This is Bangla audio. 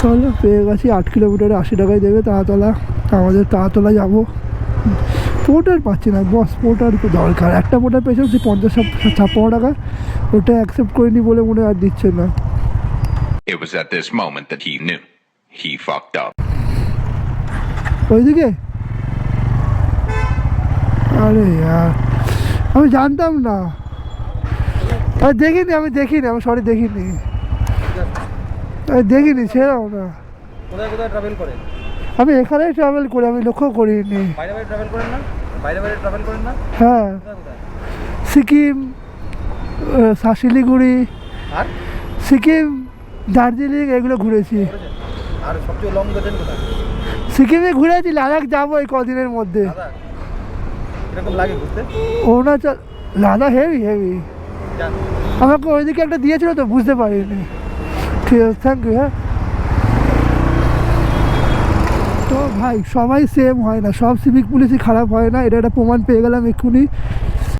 চলো পেয়ে গেছি 8 কিলোমিটারে 80 টাকায় দেবে তারাতলা। আমাদের তারাতলা যাবো। পোর্টার পাচ্ছি না বস, পোর্টার দরকার। একটা পোর্টার পেয়েছিলাম 50-56 টাকা, ওটা অ্যাকসেপ্ট করিনি বলে মনে আর দিচ্ছে না। It was at this moment that he knew he fucked up. ওইদিকে আরে আমি জানতাম না, দেখিনি, আমি সরি দেখিনি, ছেড়াও না। কোথায় কোথায় ট্রাভেল করেন? আমি এখানেই ট্রাভেল করি, আমি লক্ষ্য করিনি। বাইরে বাইরে ট্রাভেল করেন না? বাইরে বাইরে ট্রাভেল করেন না? হ্যাঁ, কোথায় কোথায়? সিকিম, শিলিগুড়ি, আর সিকিম, দার্জিলিং এগুলো ঘুরেছি। আর সবচেয়ে লং গেছেন কোথায়? সিকিমে ঘুরেছি, লাদাখ যাবো এই কদিনের মধ্যে। দাদা কিরকম লাগে ঘুরতে? Arunachal, Ladakh heavy heavy. যান। আমাকে ওইদিকে একটা দিয়েছিল তো, বুঝতে পারিনি। ঠিক আছে, থ্যাংক ইউ। হ্যাঁ, তো ভাই সবাই সেম হয় না, সব সিভিক পুলিশই খারাপ হয় না, এটা একটা প্রমাণ পেয়ে গেলাম এক্ষুনি।